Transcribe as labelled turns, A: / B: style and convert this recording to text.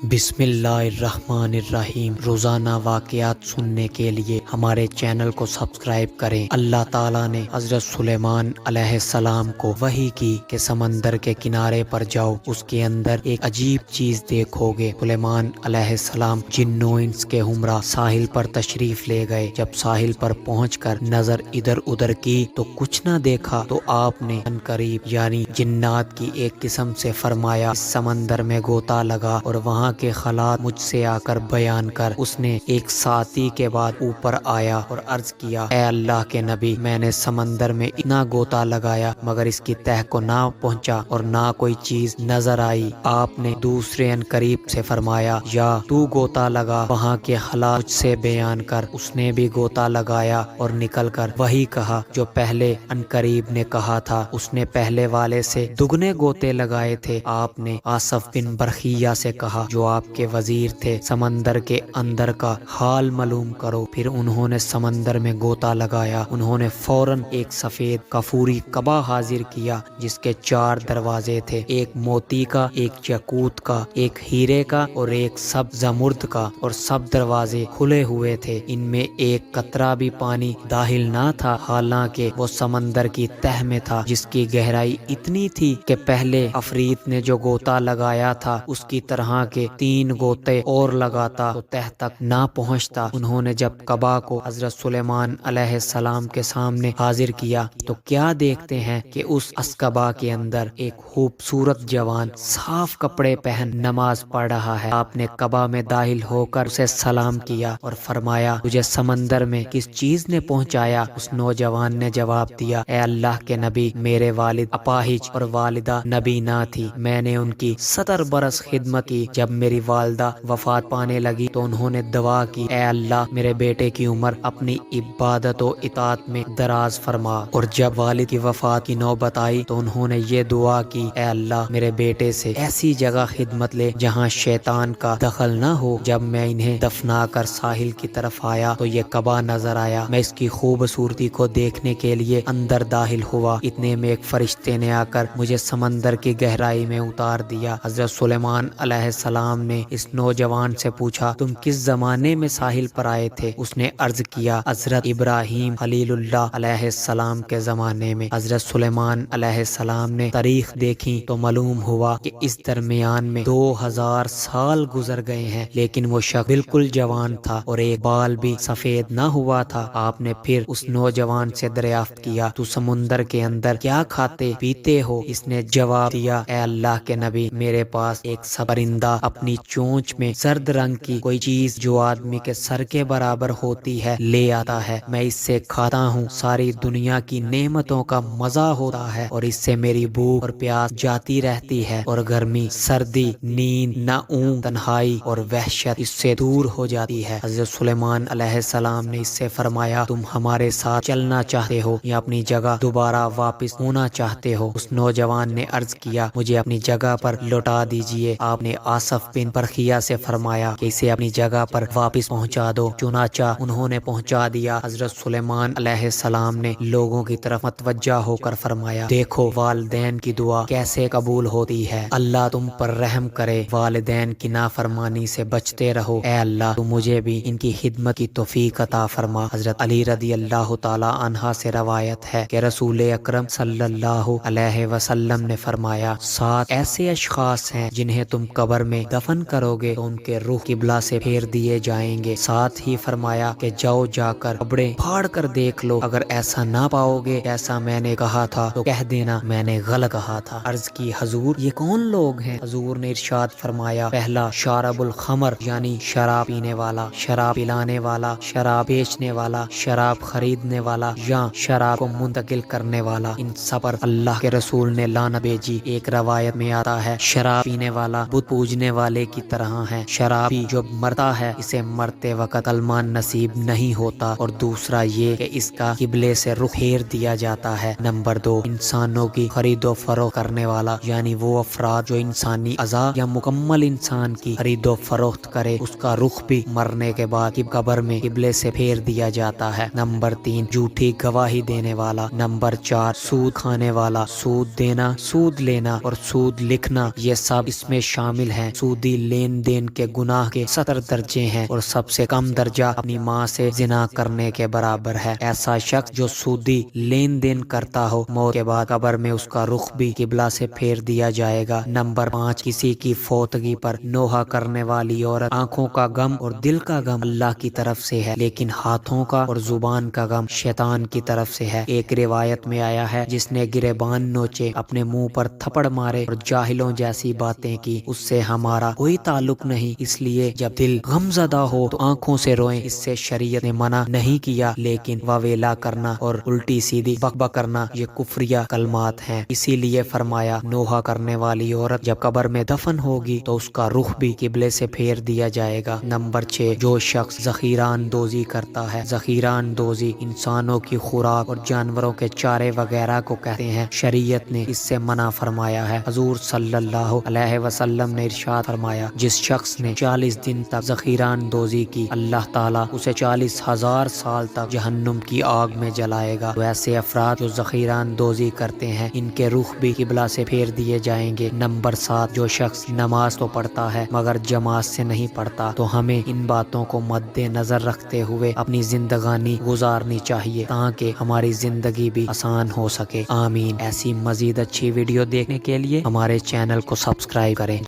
A: بسم اللہ الرحمن الرحیم۔ روزانہ واقعات سننے کے لیے ہمارے چینل کو سبسکرائب کریں۔ اللہ تعالیٰ نے حضرت سلیمان علیہ السلام کو وحی کی کہ سمندر کے کنارے پر جاؤ، اس کے اندر ایک عجیب چیز دیکھو گے۔ سلیمان علیہ السلام جن و انس کے ہمراہ ساحل پر تشریف لے گئے۔ جب ساحل پر پہنچ کر نظر ادھر ادھر کی تو کچھ نہ دیکھا، تو آپ نے عنقریب یعنی جنات کی ایک قسم سے فرمایا، اس سمندر میں غوطہ لگا اور وہاں کے حالات مجھ سے آ کر بیان کر۔ اس نے ایک ساتھی کے بعد اوپر آیا اور عرض کیا، اے اللہ کے نبی، میں نے سمندر میں اتنا غوطہ لگایا مگر اس کی تہ کو نہ پہنچا اور نہ کوئی چیز نظر آئی۔ آپ نے دوسرے عنقریب سے فرمایا، یا تو غوطہ لگا، وہاں کے حالات مجھ سے بیان کر۔ اس نے بھی غوطہ لگایا اور نکل کر وہی کہا جو پہلے عنقریب نے کہا تھا۔ اس نے پہلے والے سے دگنے غوطے لگائے تھے۔ آپ نے آصف بن برخیہ سے کہا جو آپ کے وزیر تھے، سمندر کے اندر کا حال معلوم کرو۔ پھر انہوں نے سمندر میں غوطہ لگایا۔ انہوں نے فوراً ایک سفید کافوری کعبہ حاضر کیا جس کے 4 دروازے تھے، ایک موتی کا، ایک یاقوت کا، ایک ہیرے کا اور ایک سبز زمرد کا، اور سب دروازے کھلے ہوئے تھے۔ ان میں ایک قطرہ بھی پانی داخل نہ تھا، حالانکہ وہ سمندر کی تہ میں تھا جس کی گہرائی اتنی تھی کہ پہلے عفریت نے جو غوطہ لگایا تھا اس کی طرح کے 3 غوطے اور لگاتا تو تہ تک نہ پہنچتا۔ انہوں نے جب کعبہ کو حضرت سلیمان علیہ السلام کے سامنے حاضر کیا تو کیا دیکھتے ہیں کہ اس اسکبا کے اندر ایک خوبصورت جوان صاف کپڑے پہن نماز پڑھ رہا ہے۔ آپ نے کعبہ میں داخل ہو کر اسے سلام کیا اور فرمایا، تجھے سمندر میں کس چیز نے پہنچایا؟ اس نوجوان نے جواب دیا، اے اللہ کے نبی، میرے والد اپاہج اور والدہ نبینا تھی، میں نے ان کی 70 برس خدمت کی۔ جب میری والدہ وفات پانے لگی تو انہوں نے دعا کی، اے اللہ، میرے بیٹے کی عمر اپنی عبادت و اطاعت میں دراز فرما۔ اور جب والد کی وفات کی نوبت آئی تو انہوں نے یہ دعا کی، اے اللہ، میرے بیٹے سے ایسی جگہ خدمت لے جہاں شیطان کا دخل نہ ہو۔ جب میں انہیں دفنا کر ساحل کی طرف آیا تو یہ کعبہ نظر آیا۔ میں اس کی خوبصورتی کو دیکھنے کے لیے اندر داخل ہوا، اتنے میں ایک فرشتے نے آ کر مجھے سمندر کی گہرائی میں اتار دیا۔ حضرت سلیمان علیہ السلام نے اس نوجوان سے پوچھا، تم کس زمانے میں ساحل پر آئے تھے؟ اس نے عرض کیا، حضرت ابراہیم خلیل اللہ علیہ السلام کے زمانے میں۔ حضرت سلیمان علیہ السلام نے تاریخ دیکھی تو معلوم ہوا کہ اس درمیان میں 2000 سال گزر گئے ہیں، لیکن وہ شخص بالکل جوان تھا اور ایک بال بھی سفید نہ ہوا تھا۔ آپ نے پھر اس نوجوان سے دریافت کیا، تو سمندر کے اندر کیا کھاتے پیتے ہو؟ اس نے جواب دیا، اے اللہ کے نبی، میرے پاس ایک پرندہ اپنی چونچ میں زرد رنگ کی کوئی چیز جو آدمی کے سر کے برابر ہوتی ہے لے آتا ہے، میں اس سے کھاتا ہوں، ساری دنیا کی نعمتوں کا مزہ ہوتا ہے اور اس سے میری بھوک اور پیاس جاتی رہتی ہے، اور گرمی، سردی، نیند، نااونگ، تنہائی اور وحشت اس سے دور ہو جاتی ہے۔ حضرت سلیمان علیہ السلام نے اس سے فرمایا، تم ہمارے ساتھ چلنا چاہتے ہو یا اپنی جگہ دوبارہ واپس ہونا چاہتے ہو؟ اس نوجوان نے عرض کیا، مجھے اپنی جگہ پر لوٹا دیجیے۔ آپ نے آصف بن برخیہ سے فرمایا کہ اسے اپنی جگہ پر واپس پہنچا دو۔ چنانچہ انہوں نے پہنچا دیا۔ حضرت سلیمان علیہ السلام نے لوگوں کی طرف متوجہ ہو کر فرمایا، دیکھو والدین کی دعا کیسے قبول ہوتی ہے، اللہ تم پر رحم کرے، والدین کی نافرمانی سے بچتے رہو، اے اللہ تو مجھے بھی ان کی خدمت کی توفیق عطا فرما۔ حضرت علی رضی اللہ تعالی عنہ سے روایت ہے کہ رسول اکرم صلی اللہ علیہ وسلم نے فرمایا، 7 ایسے اشخاص ہیں جنہیں تم قبر میں دفن کرو گے تو ان کے روح قبلہ سے پھیر دیے جائیں گے۔ ساتھ ہی فرمایا کہ جاؤ جا کر قبریں پھاڑ کر دیکھ لو، اگر ایسا نہ پاؤ گے جیسا میں نے کہا تھا تو کہہ دینا میں نے غلط کہا تھا۔ عرض کی، حضور یہ کون لوگ ہیں؟ حضور نے ارشاد فرمایا، پہلا شارب الخمر یعنی شراب پینے والا، شراب پلانے والا، شراب بیچنے والا، شراب خریدنے والا یا شراب کو منتقل کرنے والا، ان سب پر اللہ کے رسول نے لعنت بھیجی۔ ایک روایت میں آتا ہے، شراب پینے والا بت پوجنے والے کی طرح ہے، شرابی جو مرتا ہے اسے مرتے وقت کلمہ نصیب نہیں ہوتا، اور دوسرا یہ کہ اس کا قبلے سے رخ پھیر دیا جاتا ہے۔ نمبر 2، انسانوں کی خرید و فروخت کرنے والا، یعنی وہ افراد جو انسانی اعضاء یا مکمل انسان کی خرید و فروخت کرے، اس کا رخ بھی مرنے کے بعد قبر میں قبلے سے پھیر دیا جاتا ہے۔ نمبر 3، جھوٹی گواہی دینے والا۔ نمبر 4، سود کھانے والا، سود دینا، سود لینا اور سود لکھنا، یہ سب اس میں شامل ہیں۔ سود سودی لین دین کے گناہ کے 70 درجے ہیں اور سب سے کم درجہ اپنی ماں سے زنا کرنے کے برابر ہے۔ ایسا شخص جو سودی لین دین کرتا ہو، موت کے بعد قبر میں اس کا رخ بھی قبلہ سے پھیر دیا جائے گا۔ نمبر 5، کسی کی فوتگی پر نوحہ کرنے والی عورت۔ آنکھوں کا غم اور دل کا غم اللہ کی طرف سے ہے، لیکن ہاتھوں کا اور زبان کا غم شیطان کی طرف سے ہے۔ ایک روایت میں آیا ہے، جس نے گریبان نوچے، اپنے منہ پر تھپڑ مارے اور جاہلوں جیسی باتیں کی، اس سے ہمارا کوئی تعلق نہیں۔ اس لیے جب دل غم زدہ ہو تو آنکھوں سے روئیں۔ اس سے شریعت نے منع نہیں کیا، لیکن واویلا کرنا اور الٹی سیدھی بک بک کرنا یہ کفریہ کلمات ہیں۔ اسی لیے فرمایا، نوحہ کرنے والی عورت جب قبر میں دفن ہوگی تو اس کا رخ بھی قبلے سے پھیر دیا جائے گا۔ نمبر 6، جو شخص ذخیرہ اندوزی کرتا ہے۔ ذخیرہ اندوزی انسانوں کی خوراک اور جانوروں کے چارے وغیرہ کو کہتے ہیں۔ شریعت نے اس سے منع فرمایا ہے۔ حضور صلی اللہ علیہ وسلم نے ارشاد فرمایا، جس شخص نے 40 دن تک ذخیرہ اندوزی کی، اللہ تعالیٰ اسے 40,000 سال تک جہنم کی آگ میں جلائے گا۔ تو ایسے افراد جو ذخیرہ اندوزی کرتے ہیں، ان کے رخ بھی قبلہ سے پھیر دیے جائیں گے۔ نمبر 7، جو شخص نماز تو پڑھتا ہے مگر جماعت سے نہیں پڑھتا، تو ہمیں ان باتوں کو مد نظر رکھتے ہوئے اپنی زندگانی گزارنی چاہیے تاکہ ہماری زندگی بھی آسان ہو سکے۔ آمین۔ ایسی مزید اچھی ویڈیو دیکھنے کے لیے ہمارے چینل کو سبسکرائب کریں۔